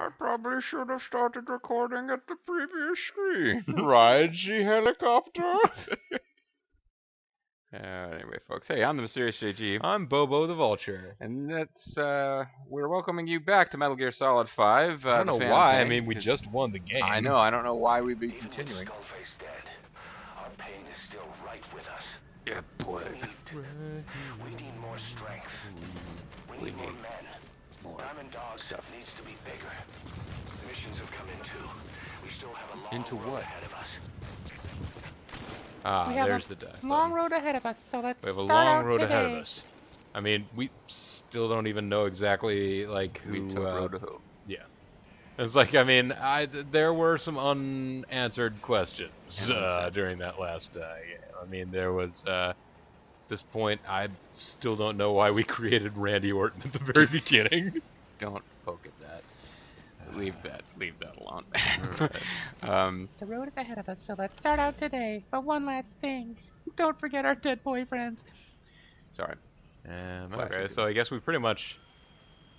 I probably should have started recording at the previous screen. Right, G helicopter? Anyway, folks, hey, I'm the Mysterious JG. I'm Bobo the Vulture. And we're welcoming you back to Metal Gear Solid 5. I don't know why. I mean, we just won the game. I know. I don't know why we'd be continuing. Skullface dead. Our pain is still right with us. Yeah, boy. We need more strength. We need more men. Diamond Dog stuff needs to be bigger. The missions have come in too. We still have a long road ahead of us. Ah, there's the dive. Long road ahead of us, so let's We have a start long out road today. ahead of us. I mean, we still don't even know exactly, like, who... We took road to who. Yeah. It's like, I mean, there were some unanswered questions during that last game. I mean, there was, at this point, I still don't know why we created Randy Orton at the very beginning. Don't poke at that. Leave that alone. The road is ahead of us, so let's start out today. But one last thing. Don't forget our dead boyfriends. Sorry. Okay, so I guess we pretty much...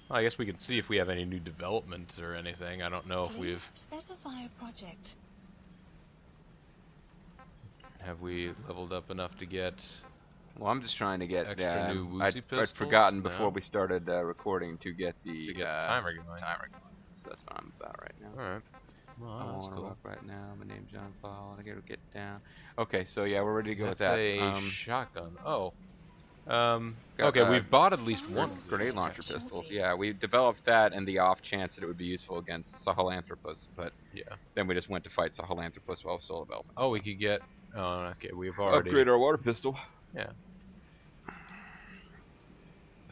Well, I guess we could see if we have any new developments or anything. I don't know if we've... Specify a project. Have we leveled up enough to get... Well, I'm just trying to get... extra new I'd Uzi pistols? forgotten before No. we started recording to get the timer going. So that's what I'm about right now. Alright. Well, I that's want to cool. rock right now. My name's John Paul. I gotta get down. Okay, so yeah, we're ready to go with That's that. a shotgun. Oh. Got, Okay, we've bought at least one. grenade launcher pistols. Yeah, we developed that in the off chance that it would be useful against Sahelanthropus, but Yeah. then we just went to fight Sahelanthropus while still developing. Oh, we could get... Oh, okay, we've already... Upgrade our water pistol. Yeah.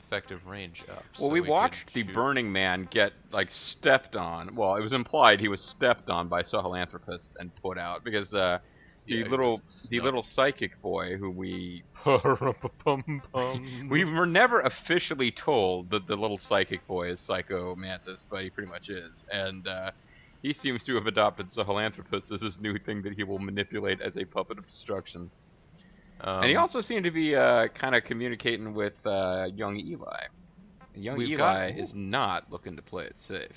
Effective range up. Well, so we could watched the shoot- Burning Man get, like, stepped on. Well, it was implied he was stepped on by Sahelanthropus and put out, because Yeah, he the was little psychic boy who we Pum-pum. were never officially told that the little psychic boy is Psycho Mantis, but he pretty much is. And he seems to have adopted Sahelanthropus as his new thing that he will manipulate as a puppet of destruction. And he also seemed to be kind of communicating with young Eli. Young Eli is not looking to play it safe.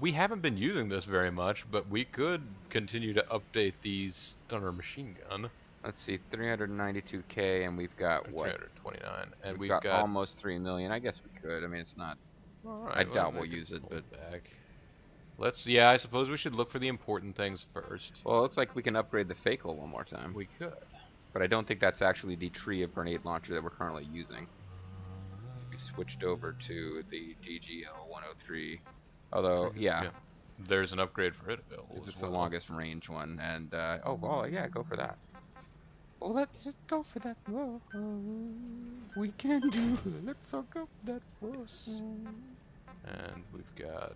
We haven't been using this very much, but we could continue to update the stunner machine gun. Let's see, 392K, and we've got what? 329, and We've got almost 3 million. I guess we could. I mean, it's not. Alright, I doubt we we'll could use it, pull but back. Yeah, I suppose we should look for the important things first. well, it looks like we can upgrade the Fakel one more time. We could. But I don't think that's actually the tree of grenade launcher that we're currently using. We switched over to the DGL-103. Although, yeah, There's an upgrade for it available. it's as the well. longest range one. And, oh, well, yeah, go for that. Let's just go for that. Whoa. We can do it. Let's all go for that. Whoa. And we've got,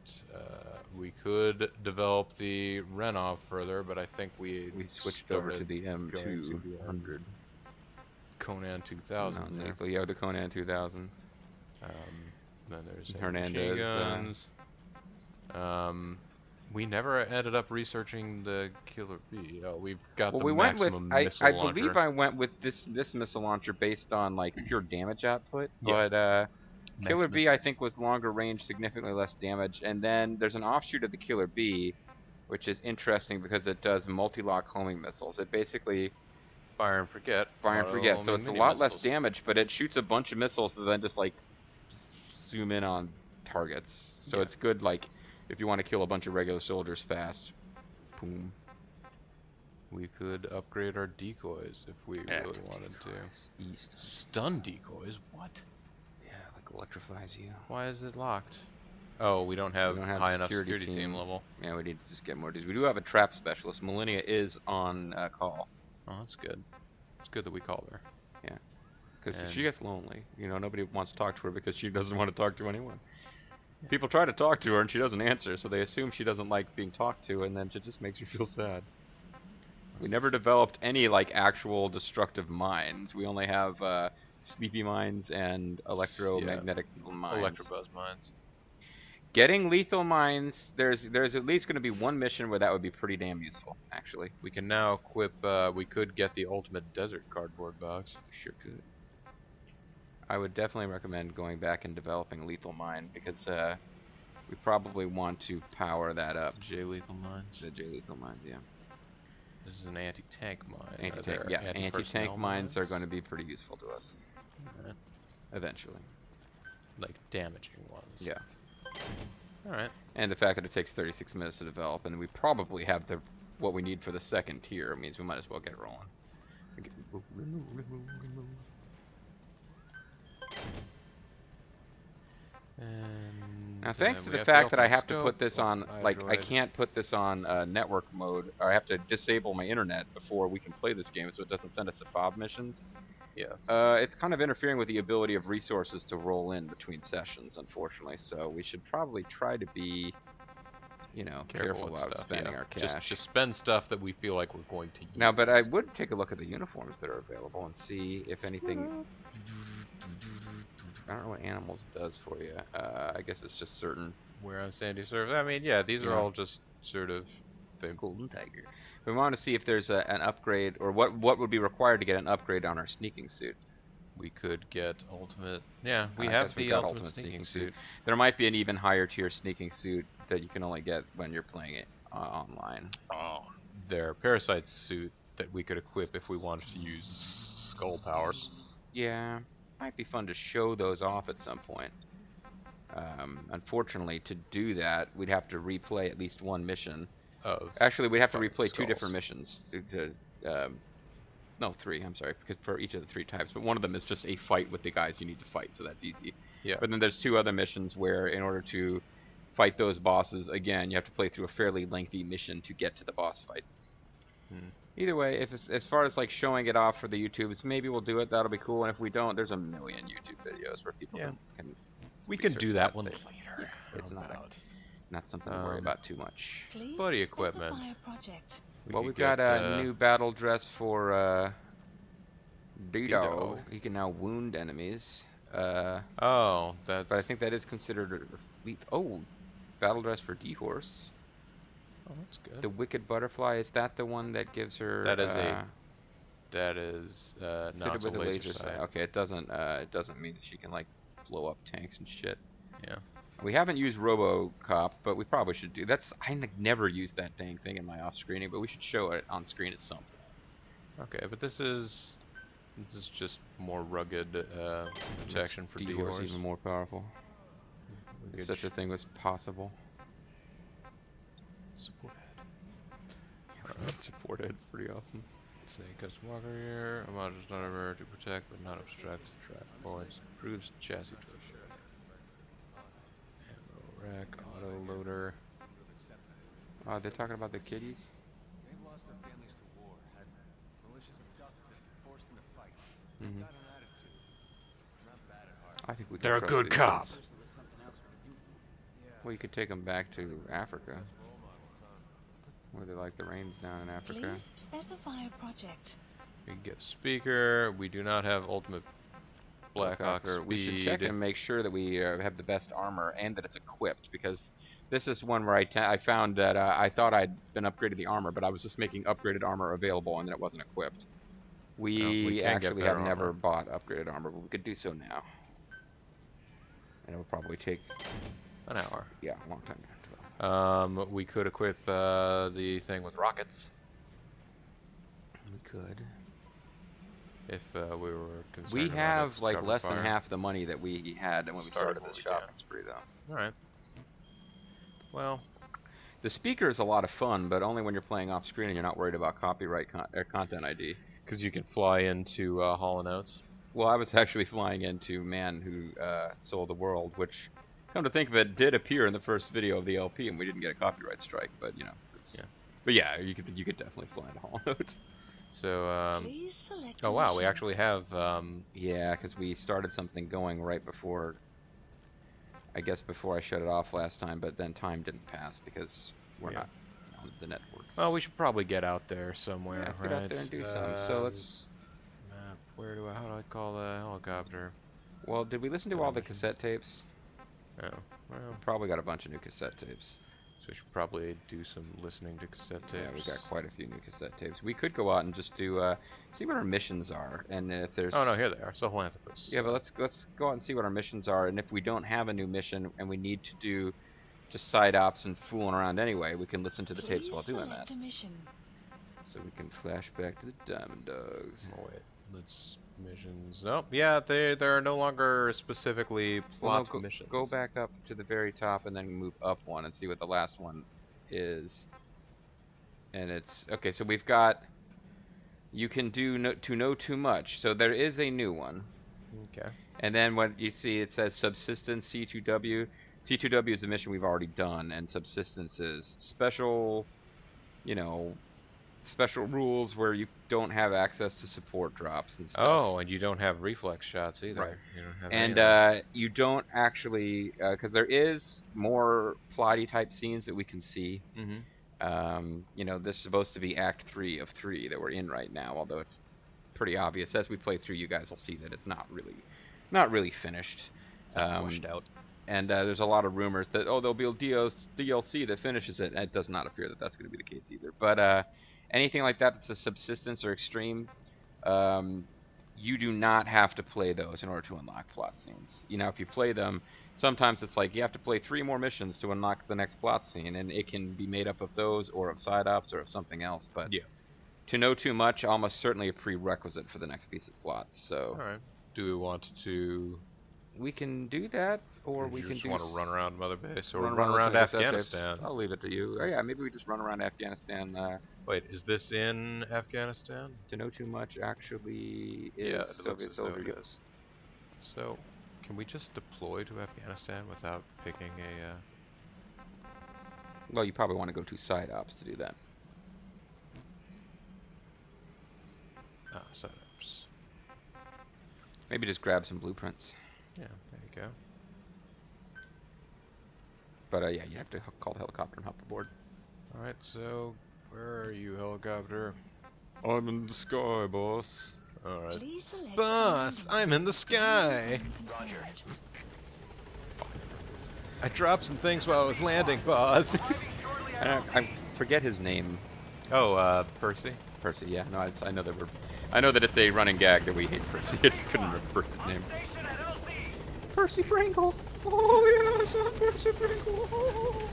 we could develop the Renov further, but I think we switched over to the going to M200. Conan 2000. Not there. lethal, yeah, the Conan 2000. Then there's Hernandez, machine guns. We never ended up researching the Killer B. Oh, we've got Well, the we went with. maximum I missile believe launcher. I went with this missile launcher based on like pure damage output, Yeah. but Max Killer B I missiles. think was longer range, significantly less damage, and then there's an offshoot of the Killer B, which is interesting because it does multi-lock homing missiles. It basically Fire and forget. fire and forget, so Auto it's a mini lot less missiles. damage, but it shoots a bunch of missiles that then just like zoom in on targets. So Yeah. it's good like if you want to kill a bunch of regular soldiers fast. Boom. We could upgrade our decoys if we really wanted to. East. Stun decoys? What? Yeah, like electrifies you. Why is it locked? Oh, we don't have, don't have high enough security security team team. level. Yeah, we need to just get more dudes. We do have a trap specialist. Millennia is on call. Oh, that's good. It's good that we called her. Because And- she gets lonely. You know, nobody wants to talk to her because she doesn't want to talk to anyone. People try to talk to her and she doesn't answer, so they assume she doesn't like being talked to, and then it just makes her feel sad. We never developed any, like, actual destructive mines. We only have sleepy mines and electromagnetic mines. Electrobuzz mines. Getting lethal mines, there's at least going to be one mission where that would be pretty damn useful, actually. We can now equip, we could get the ultimate desert cardboard box. Sure could. I would definitely recommend going back and developing a lethal mine because We probably want to power that up. J-lethal mines. The J-lethal mines, yeah. This is an anti-tank mine. Anti-tank, Are there yeah. anti-personnel Anti-tank mines are going to be pretty useful to us. Alright. Eventually. Like damaging ones. Yeah. Alright. And the fact that it takes 36 minutes to develop, and we probably have what we need for the second tier means we might as well get rolling. And Now, thanks to we the have fact that I open have to scope, put this on, like, I Hydroid. can't put this on network mode, or I have to disable my internet before we can play this game so it doesn't send us to FOB missions. Yeah. It's kind of interfering with the ability of resources to roll in between sessions, unfortunately, so we should probably try to be, you know, careful with about stuff, spending yeah. our cash. Just spend stuff that we feel like we're going to use. Now, but I would take a look at the uniforms that are available and see if anything... I don't know what animals does for you. I guess it's just certain... We're on Sandy Surf. I mean, yeah, these are Yeah. all just sort of... The golden tiger. We want to see if there's an upgrade, or what would be required to get an upgrade on our sneaking suit. We could get ultimate... Yeah, we I have guess we the got ultimate sneaking suit. There might be an even higher tier sneaking suit that you can only get when you're playing it online. Oh. Their parasite suit that we could equip if we wanted to use skull powers. Yeah, might be fun to show those off at some point. Unfortunately, to do that, we'd have to replay at least one mission. Actually, we'd have to replay two different missions. No, three, I'm sorry, because for each of the three types. But one of them is just a fight with the guys you need to fight, so that's easy. Yeah. But then there's two other missions where, in order to fight those bosses, again, you have to play through a fairly lengthy mission to get to the boss fight. Either way, if it's, as far as like showing it off for the YouTubes, maybe we'll do it. That'll be cool. And if we don't, there's a million YouTube videos where people can we can do that one later. later. It's not something to worry about too much. Please Body equipment. specify a project. Well, we've got a new battle dress for Dido. He can now wound enemies. Oh, that's... But I think that is considered a fleet. Oh, battle dress for D-Horse. Oh, that's good. The Wicked Butterfly, is that the one that gives her... That is That is no, fitted it's with a a laser sight. sight. Okay, it doesn't mean that she can like blow up tanks and shit. Yeah. We haven't used RoboCop, but we probably should do. I never use that dang thing in my off-screening, but we should show it on screen at some point. Okay, but this is just more rugged protection for D-Horse D-Horse. even more powerful. If such a thing was possible. Support head. Support head, pretty awesome. Snake custom walker here. A mod is not ever to protect but not obstruct track points. Improves chassis torque. Ammo rack, auto loader. They're talking about the kiddies? They've lost their families to war, had militias abducted them, forced them to fight. Mhm. Got an attitude. Not bad at heart. I think we. They're a good cop. Well, you could take them back to Africa, where they like the rains down in Africa. Please specify a project. We can get a speaker. We do not have ultimate Black Ox speed. We should check and make sure that we have the best armor and that it's equipped, because this is one where I found that I thought I'd been upgraded the armor, but I was just making upgraded armor available and then it wasn't equipped. We can get actually better have never armor. bought upgraded armor, but we could do so now. And it will probably take, An hour. yeah, a long time to develop. We could equip the thing with rockets We could. if we were concerned. We about have its like cover less fire. than half the money that we had when we started when this we shopping can. spree, though. All right. Well, The speaker is a lot of fun, but only when you're playing off screen and you're not worried about copyright content ID. because you can fly into Hall & Oates. Well, I was actually flying into Man Who Sold the World, which, come to think of it, did appear in the first video of the LP, and we didn't get a copyright strike. But you know, Yeah. But yeah, you could definitely fly into Hall Notes. So, Please select oh a wow, we mission. actually have Yeah, because we started something going right before. I guess before I shut it off last time, but then time didn't pass because we're Yeah. not on the networks. well, we should probably get out there somewhere, Yeah, let's right? get out there and do some. So let's. Map. How do I call the helicopter? Well, did we listen to all the cassette tapes? Oh, well, Probably got a bunch of new cassette tapes. so we should probably do some listening to cassette tapes. Yeah, we got quite a few new cassette tapes. We could go out and just do see what our missions are, and if there's. Oh no, here they are. Philanthropists. Yeah, but let's go out and see what our missions are, and if we don't have a new mission and we need to do just side ops and fooling around anyway, we can listen to the tapes Please while doing select that. a mission. So we can flash back to the Diamond Dogs. Oh wait, let's missions. Nope. Yeah, they are no longer specifically Well, plot no, missions. go back up to the very top and then move up one and see what the last one is. And it's okay. So we've got. You can do to know too much. So there is a new one. Okay. And then what you see, it says subsistence C2W. C2W is a mission we've already done, and subsistence is special, special rules where you don't have access to support drops and stuff. Oh, and you don't have reflex shots either. Right. You don't have And you don't actually, because there is more plotty type scenes that we can see. This is supposed to be Act 3 of 3 that we're in right now, although it's pretty obvious. As we play through, you guys will see that it's not really finished. Washed out. And there's a lot of rumors that, there'll be a DLC that finishes it. And it does not appear that that's going to be the case either. But anything like that that's a subsistence or extreme, you do not have to play those in order to unlock plot scenes. If you play them, sometimes it's like you have to play 3 more missions to unlock the next plot scene, and it can be made up of those or of side ops or of something else. But yeah. To know too much, almost certainly a prerequisite for the next piece of plot. So, all right. Do we want to? We can do that, or we can just do. Want to run around Mother Base or run around Afghanistan? I'll leave it to you. Oh yeah, maybe we just run around Afghanistan. Wait, is this in Afghanistan? To know too much actually is Yeah, it Soviet looks as though soldier. it is. So, can we just deploy to Afghanistan without picking a? Well, you probably want to go to side ops to do that. Setups. Maybe just grab some blueprints. Yeah, there you go. But yeah, you have to call the helicopter and hop aboard. All right, so where are you, helicopter? I'm in the sky, boss. All right. Please select Boss, a landing I'm in the sky. zone confirmed. I dropped some things while I was landing, boss. I forget his name. Oh, Percy. Percy. Yeah, no, I know that I know that it's a running gag that we hate Percy. I just couldn't remember Percy's name. Percy Pringle. Oh yes, I'm Percy Pringle. Oh.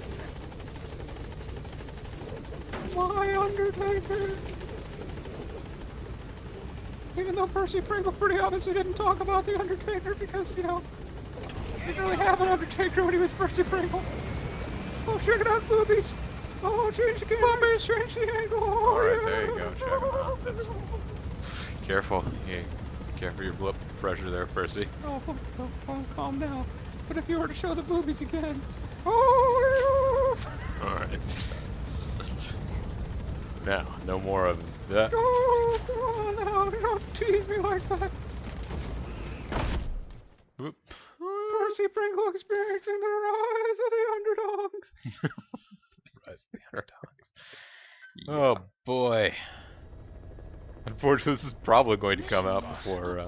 My Undertaker. Even though Percy Pringle pretty obviously didn't talk about the Undertaker because, he didn't really have an Undertaker when he was Percy Pringle. Oh, check it out, boobies. Oh, change the camera, change the angle. Oh, All right, yeah. there you go. Check them out. That's... Careful. Yeah, careful your blood pressure there, Percy. Oh, calm down. But if you were to show the boobies again. Oh, All right. Now, no more of that. oh, come on now. Don't tease me like that. Whoop. Percy Pringle experiencing the rise of the underdogs. Rise of the underdogs. Oh boy. Unfortunately, this is probably going to come out before.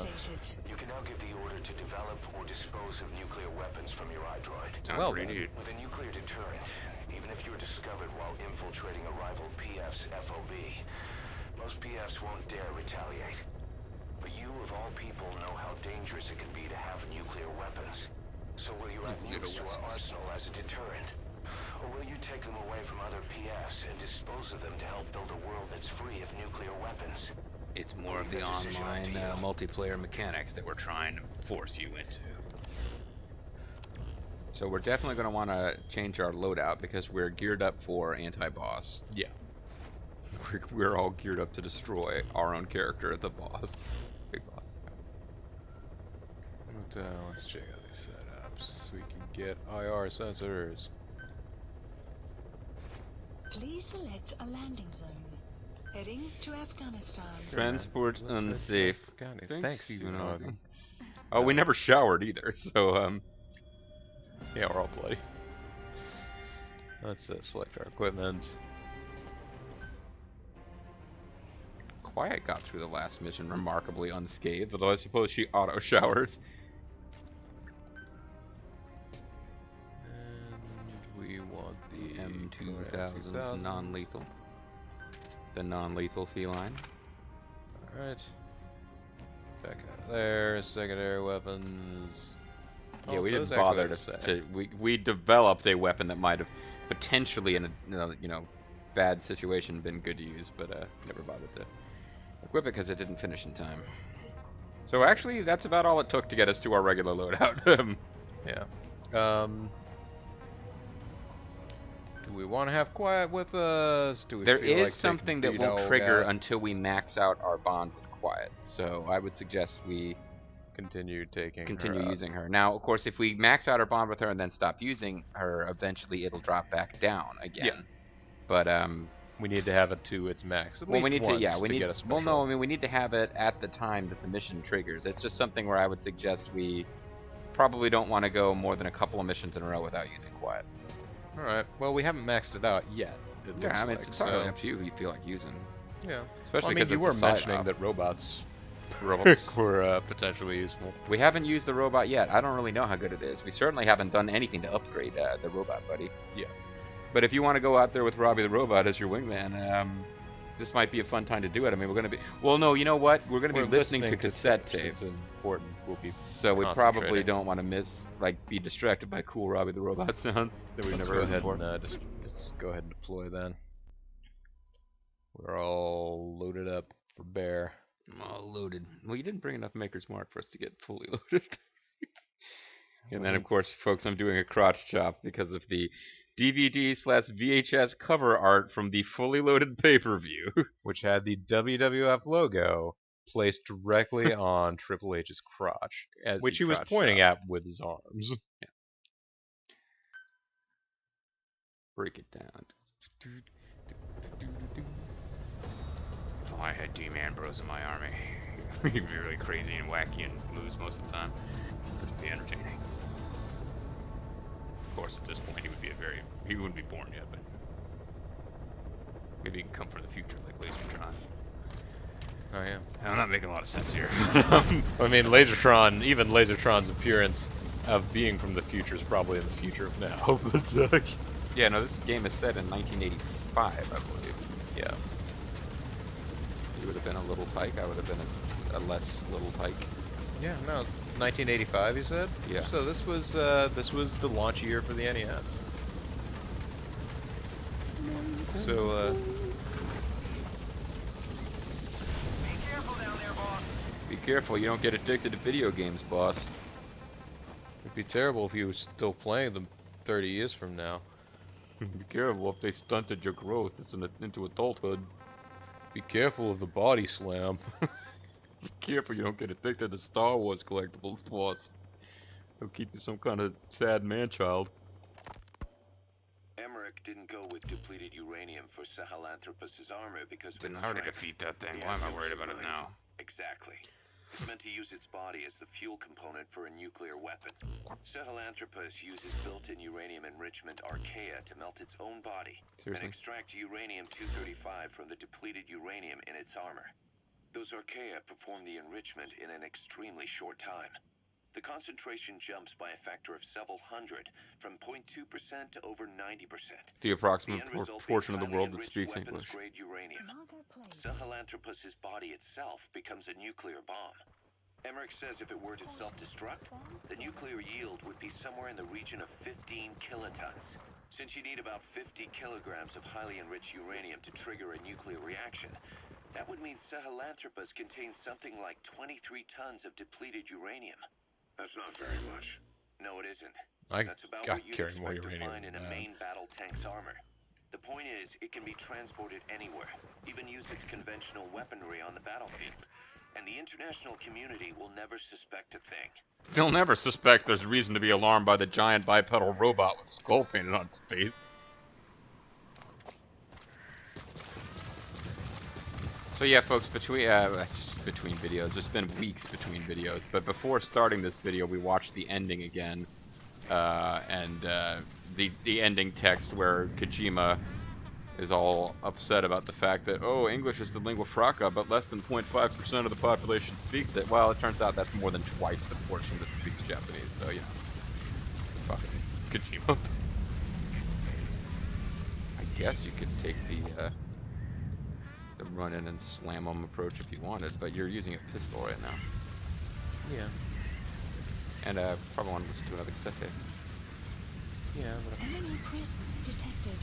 You can now give the order to develop or dispose of nuclear weapons from your iDroid. Well, With a nuclear deterrent, even if you're discovered while infiltrating a rival PF's FOB, most PFs won't dare retaliate. But you, of all people, know how dangerous it can be to have nuclear weapons. So will you add nukes to our arsenal as a deterrent? Or will you take them away from other PFs and dispose of them to help build a world that's free of nuclear weapons? It's more of the online multiplayer mechanics that we're trying to force you into. So we're definitely going to want to change our loadout because we're geared up for anti-boss. Yeah. We're all geared up to destroy our own character, the boss. Big boss. But, let's check out these setups. We can get IR sensors. Please select a landing zone. Heading to Afghanistan. Transport unsafe. Thanks, Stephen Stephen Hawking. Oh, we never showered either, so yeah, we're all bloody. Let's select our equipment. Quiet got through the last mission remarkably unscathed, although I suppose she auto showers. And we want the M2000 non-lethal. The non-lethal feline. Alright. Back out of there. Secondary weapons. Yeah, we those didn't bother actually we developed a weapon that might have potentially in a bad situation been good to use, but never bothered to equip it because it didn't finish in time. So actually, that's about all it took to get us to our regular loadout. Yeah. Do we want to have quiet with us? Do we There feel is like something that taking won't trigger out? until we max out our bond with quiet. So I would suggest we Continue taking continue her out. using her. Now, of course, if we max out our bond with her and then stop using her, eventually it'll drop back down again. Yeah. But we need to have it to its max. At well, least we need once to get a special. well, no, I mean we need to have it at the time that the mission triggers. It's just something where I would suggest we probably don't want to go more than a couple of missions in a row without using quiet. All right. Well, we haven't maxed it out yet. Yeah, I mean it's entirely up to you who you feel like using. Yeah. Especially because you were it's a side mentioning op. that robots Robots. were potentially useful. We haven't used the robot yet. I don't really know how good it is. We certainly haven't done anything to upgrade the robot buddy. Yeah. But if you want to go out there with Robbie the robot as your wingman, this might be a fun time to do it. I mean, we're going to be... Well, no, you know what? We're going to be listening to cassette tapes. It's important. We'll be So we probably concentrating. don't want to be distracted by cool Robbie the robot sounds that we've Let's never go heard ahead before. and just go ahead and deploy then. We're all loaded up for bear. All loaded. Well, you didn't bring enough Maker's Mark for us to get fully loaded. And then, of course, folks, I'm doing a crotch chop because of the DVD/VHS cover art from the fully loaded pay-per-view. Which had the WWF logo placed directly on Triple H's crotch, As which the he was crotch pointing chop. at with his arms. Break it down. If I had D-Man bros in my army, he'd be really crazy and wacky and lose most of the time. It'd be entertaining. Of course, at this point, he wouldn't be born yet, but maybe he can come from the future like Lasertron. Oh yeah. I'm not making a lot of sense here. I mean, even Lasertron's appearance of being from the future is probably in the future of now. But, yeah, no, this game is set in 1985, I believe. yeah. You would have been a little Pike. I would have been a less little Pike. Yeah, no, 1985. You said. Yeah. So this was the launch year for the NES. So Be careful down there, boss. Be careful, you don't get addicted to video games, boss. it'd be terrible if you were still playing them 30 years from now. Be careful if they stunted your growth into adulthood. Be careful of the body slam. Be careful you don't get addicted to Star Wars collectibles, boss. They'll keep you some kind of sad man-child. Emmerich didn't go with depleted uranium for Sahelanthropus's armor because... Didn't hardly defeat that thing. Why am I worried about it now? Exactly. It's meant to use its body as the fuel component for a nuclear weapon. Sahelanthropus uses built-in uranium enrichment archaea to melt its own body and Seriously? extract uranium-235 from the depleted uranium in its armor. Those archaea perform the enrichment in an extremely short time. The concentration jumps by a factor of several hundred, from 0.2% to over 90%. The approximate The end result portion of being the highly world that enriched speaks English. weapons-grade uranium. Margot Place. Sahelanthropus's body itself becomes a nuclear bomb. Emmerich says if it were to self-destruct, the nuclear yield would be somewhere in the region of 15 kilotons. Since you need about 50 kilograms of highly enriched uranium to trigger a nuclear reaction, that would mean Sahelanthropus contains something like 23 tons of depleted uranium. That's not very much. No, it isn't. That's about what you'd carry more expect to uranium find in than a that. main battle tank's armor. The point is, it can be transported anywhere, even use its conventional weaponry on the battlefield. And the international community will never suspect a thing. They'll never suspect there's reason to be alarmed by the giant bipedal robot with skull painted on its face. So yeah, folks, between videos, there's been weeks between videos, but before starting this video, we watched the ending again, and the ending text where Kojima is all upset about the fact that, oh, English is the lingua franca, but less than 0.5% of the population speaks it. Well, it turns out that's more than twice the portion that speaks Japanese, so yeah. Fucking Kojima. I guess you could take the run in and slam them approach if you wanted, but you're using a pistol right now. Yeah. And probably want to listen to another cassette. Yeah, but Enemy presence detected.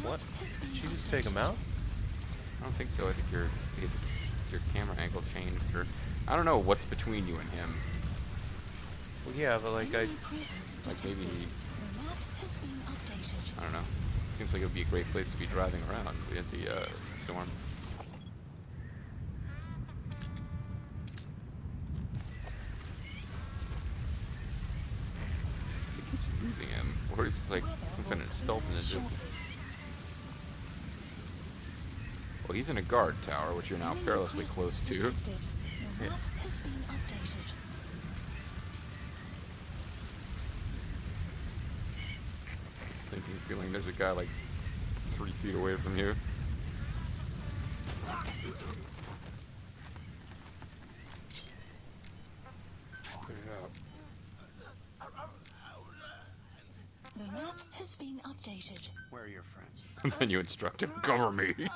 The what? map has been Did you just take him updated. out? I don't think so. I think your camera angle changed, or I don't know what's between you and him. Well, yeah, but like Enemy presence like maybe detected. The map has been updated. I don't know. Seems like it would be a great place to be driving around in the storm. He keeps losing him, or he's like some kind of stealth ninja. Well, he's in a guard tower, which you're now Enemy perilously close presence to. detected. The map has been updated. Thinking, feeling there's a guy like 3 feet away from you. Put it up. The map has been updated. Where are your friends? And then you instruct him, cover me. У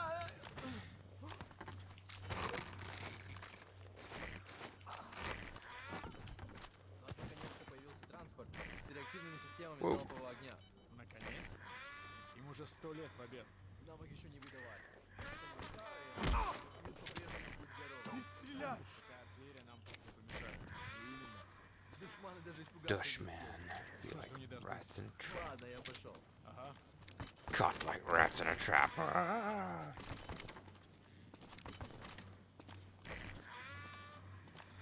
нас наконец-то появился транспорт с реактивными системами Воу. залпового огня. Наконец? Им уже 100 лет в обед. Нам их еще не выдавали. Поэтому старые по-прежнему будь здоров. Стреляй! Такая артиллерия нам не помешает. Именно. Душманы даже испугаться не Dutchman, успеют. be Жду like не дождусь. rats in a trap. Ладно, я пошел. Ага. Caught like rats in a trap.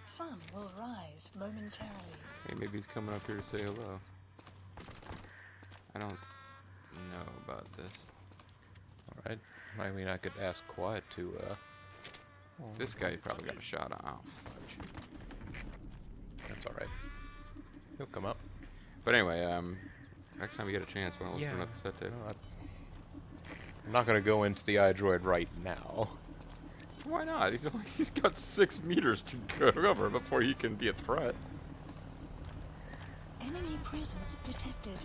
Sun will rise momentarily. Hey, maybe he's coming up here to say hello. I don't know about this. Alright. I mean, I could ask Quiet to, This guy probably got a shot off. That's alright. He'll come up. But anyway, next time we get a chance, we'll listen to another set tape. No, I'm not gonna go into the iDroid right now. Why not? He's got 6 meters to cover before he can be a threat. Enemy presence detected.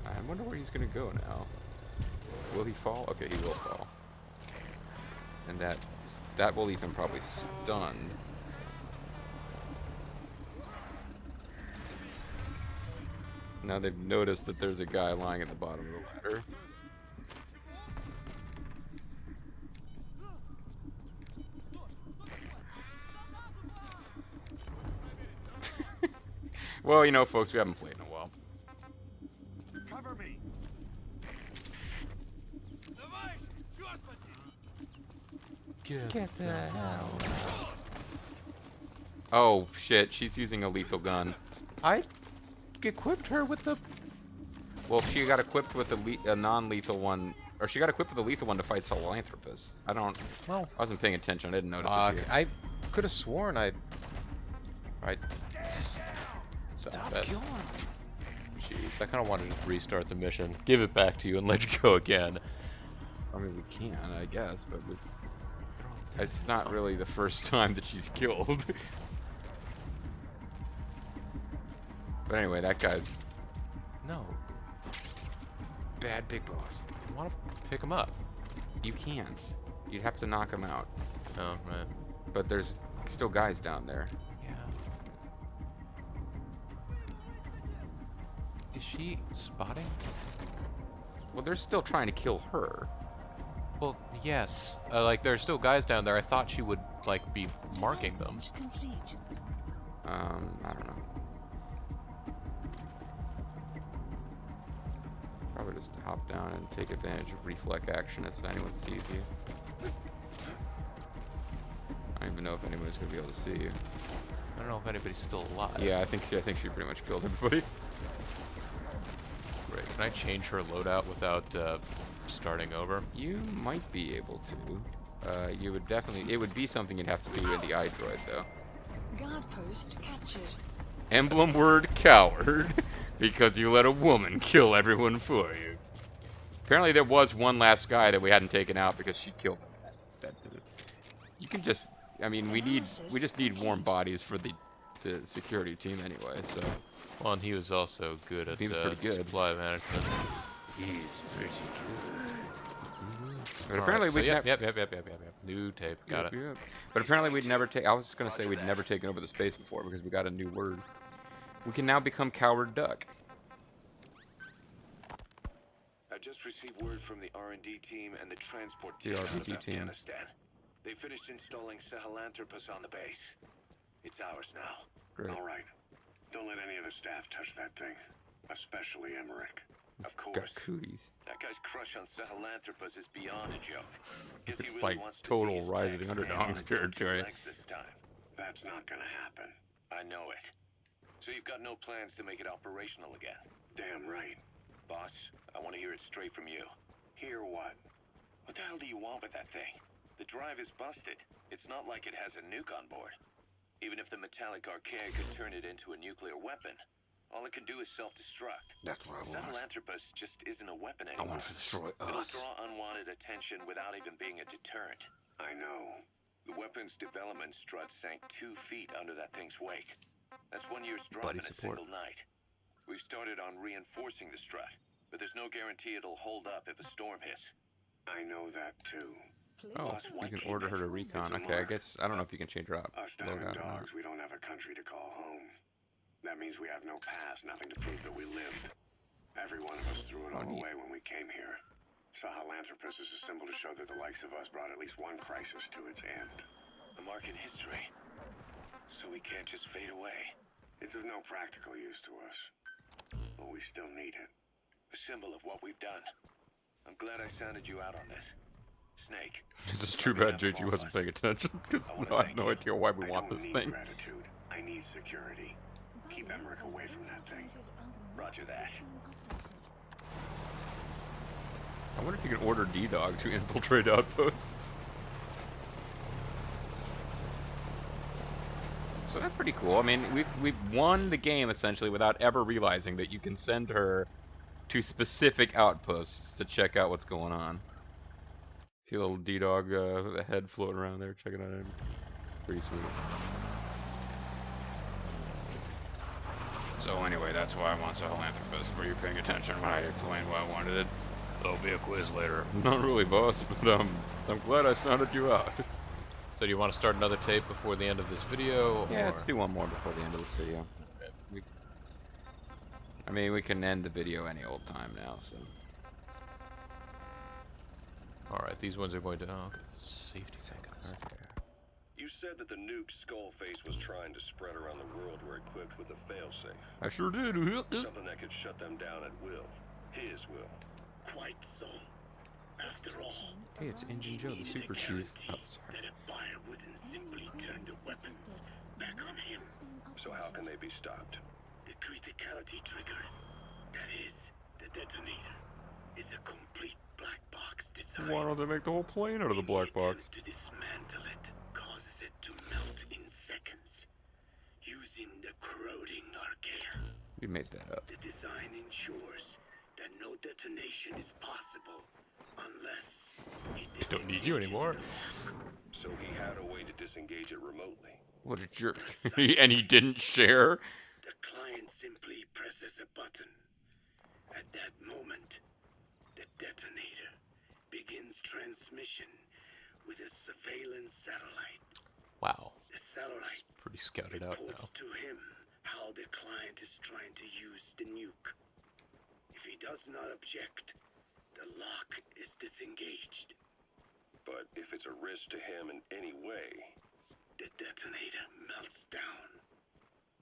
I wonder where he's gonna go now. Will he fall? Okay, he will fall. And that will leave him probably stunned. Now they've noticed that there's a guy lying at the bottom of the ladder. Well, you know, folks, we haven't played in a while. Cover me! Get the hell Oh shit, she's using a lethal gun. I equipped her with the... Well, she got equipped with a non-lethal one, or she got equipped with a lethal one to fight Philanthropus. I wasn't paying attention. I didn't notice it here. I could have sworn I... Stop it. killing. Jeez, I kind of wanted to restart the mission, give it back to you, and let you go again. I mean, we can, I guess, but it's not really the first time that she's killed. But anyway, that guy's No, bad big boss. I want to pick him up. You can't. You'd have to knock him out. Oh, right. But there's still guys down there. Yeah. Is she spotting? Well, they're still trying to kill her. Well, yes. Like, there are still guys down there. I thought she would, like, be marking them. Complete. I don't know. Probably just hop down and take advantage of reflex action if anyone sees you. I don't even know if anyone's gonna be able to see you. I don't know if anybody's still alive. Yeah, I think she pretty much killed everybody. Great. Can I change her loadout without starting over? You might be able to. You would definitely. It would be something you'd have to do in the iDroid, though. Guard post captured. Emblem word coward, because you let a woman kill everyone for you. Apparently, there was one last guy that we hadn't taken out because she killed him. You can just. I mean, we just need warm bodies for the security team anyway. So. Well, and he was also good at He was pretty good. supply management. He's pretty good. But apparently so we'd yep. never. New tape. Got it. Yep. But apparently we'd never take. I was just gonna say we'd never taken over the space before because we got a new word. We can now become Coward Duck. I just received word from the R&D team and the transport The team out of RBT team. Afghanistan. They finished installing Sahelanthropus on the base. It's ours now. Great. All right. Don't let any of the staff touch that thing, especially Emmerich. Of Got course. cooties. That guy's crush on Sahelanthropus is beyond a joke. Guess he It's really like wants to total see his Rise of the tanks stand Underdogs on its own two territory. legs this time. That's not gonna happen. I know it. So you've got no plans to make it operational again? Damn right. Boss, I want to hear it straight from you. Hear what? What the hell do you want with that thing? The drive is busted. It's not like it has a nuke on board. Even if the metallic archaea could turn it into a nuclear weapon, all it can do is self-destruct. That's what I want. Sahelanthropus just isn't a weapon I anymore. want to destroy It'll us. draw unwanted attention without even being a deterrent. I know. The weapons development strut sank 2 feet under that thing's wake. That's 1 year's drop Buddy in a support. single night. We've started on reinforcing the strut, but there's no guarantee it'll hold up if a storm hits. I know that too. Oh, you can order her to recon. It's a Okay, I mark. guess I don't know if you can change her up. Us diamond dogs, we don't have a country to call home. That means we have no past, nothing to prove that we lived. Every one of us threw it all neat. away when we came here. Sahelanthropus is a symbol to show that the likes of us brought at least one crisis to its end. A mark in history. So we can't just fade away. It's of no practical use to us, but we still need it. A symbol of what we've done. I'm glad I sounded you out on this. Snake. It's just too bad JG wasn't paying attention because I have no idea why we want I don't this need thing. gratitude. I need security. Keep Emmerich away from that thing. Roger that. I wonder if you can order D-Dog to infiltrate outposts. So that's pretty cool. I mean, we've won the game essentially without ever realizing that you can send her to specific outposts to check out what's going on. See a little D-Dog head floating around there, checking out him. Pretty sweet. So anyway, that's why I want Sahelanthropus. Were you paying attention when I explained why I wanted it? There'll be a quiz later. Not really, boss, but I'm glad I sounded you out. So do you want to start another tape before the end of this video? Yeah, or? let's do one more before the end of this video. Okay. I mean, we can end the video any old time now, so. Alright, these ones are going to... Oh, safety seconds. Okay. You said that the nuke Skullface was trying to spread around the world were equipped with a failsafe. I sure did. Something that could shut them down at will. His will. Quite so. After all, Hey, it's Engine Joe, the Super Chief. Oh, sorry. that a buyer wouldn't simply turn the weapons back on him. So how can they be stopped? The criticality trigger, that is, the detonator, is a complete black box design. Why don't they make the whole plane out of the black box? To dismantle it causes it to melt in seconds, using the corroding archaea. We made that up. The design ensures that no detonation is possible unless it Don't need you anymore. So he had a way to disengage it remotely. What a jerk. And he didn't share? The client simply presses a button. At that moment, the detonator begins transmission with a surveillance satellite. Wow. The satellite Pretty scouted out reports now. to him how the client is trying to use the nuke. If he does not object, the lock is disengaged. But if it's a risk to him in any way, The detonator melts down.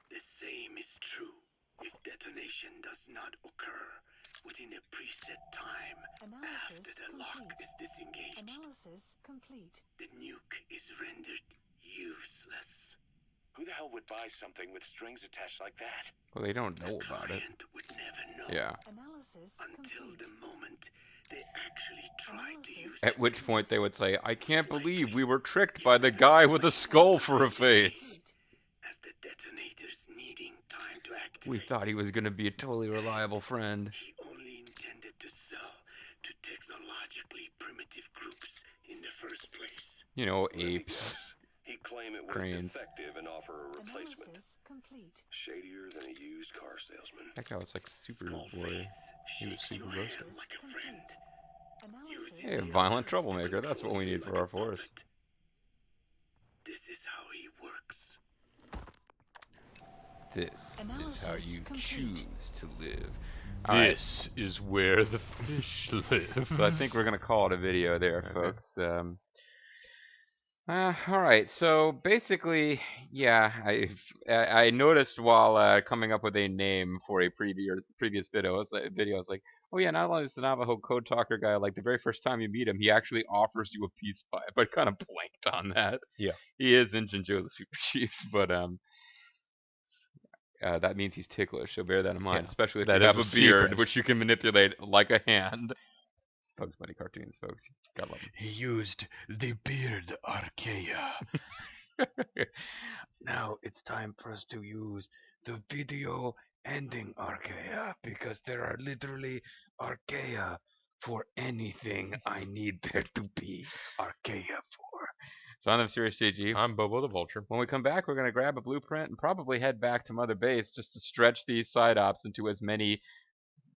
The same is true if detonation does not occur within a preset time after the lock is disengaged. Analysis complete. The nuke is rendered useless. Who the hell would buy something with strings attached like that? Well, they don't know The about it. client would never know Yeah. Analysis until complete. the moment they actually tried to use At which point they would say, I can't believe we were tricked by the guy with a skull for a face. as the detonator's needing time to activate. We thought he was going to be a totally reliable friend. He only intended to sell to technologically primitive groups in the first place. You know, let me apes. guess, he'd claim it was Cranes. defective and offer a replacement. Analysis complete. Shadier than a used car salesman. That guy was like super boy. Skullface He was shakes super your roasted. hand like a friend. Analysis Hey, a violent troublemaker. That's what we need for our force. This is how he works. This is how Analysis you complete. choose to live. All right. This is where the fish live. So I think we're gonna call it a video there, folks. All right. So basically, yeah, I noticed while coming up with a name for a previous video, I was like, oh yeah, not only is the Navajo code talker guy, like the very first time you meet him, he actually offers you a peace pipe. I kind of blanked on that. Yeah. He is Injun Joe the Super Chief, but that means he's ticklish, so bear that in mind, Yeah, especially if that you is have a a beard, secret. which you can manipulate like a hand. Bugs Bunny cartoons, folks. Gotta love He used the beard archaea. them. Now it's time for us to use the video ending archaea, because there are literally archaea for anything I need there to be archaea for. So I'm Serious JG. I'm Bobo the Vulture. When we come back, we're going to grab a blueprint and probably head back to Mother Base just to stretch these side ops into as many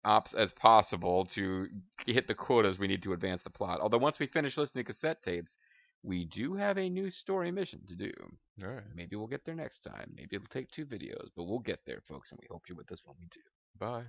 ops as possible to hit the quotas we need to advance the plot. Although once we finish listening to cassette tapes, we do have a new story mission to do. All right. Maybe we'll get there next time. Maybe it'll take 2 videos, but we'll get there, folks, and we hope you're with us when we do. Bye.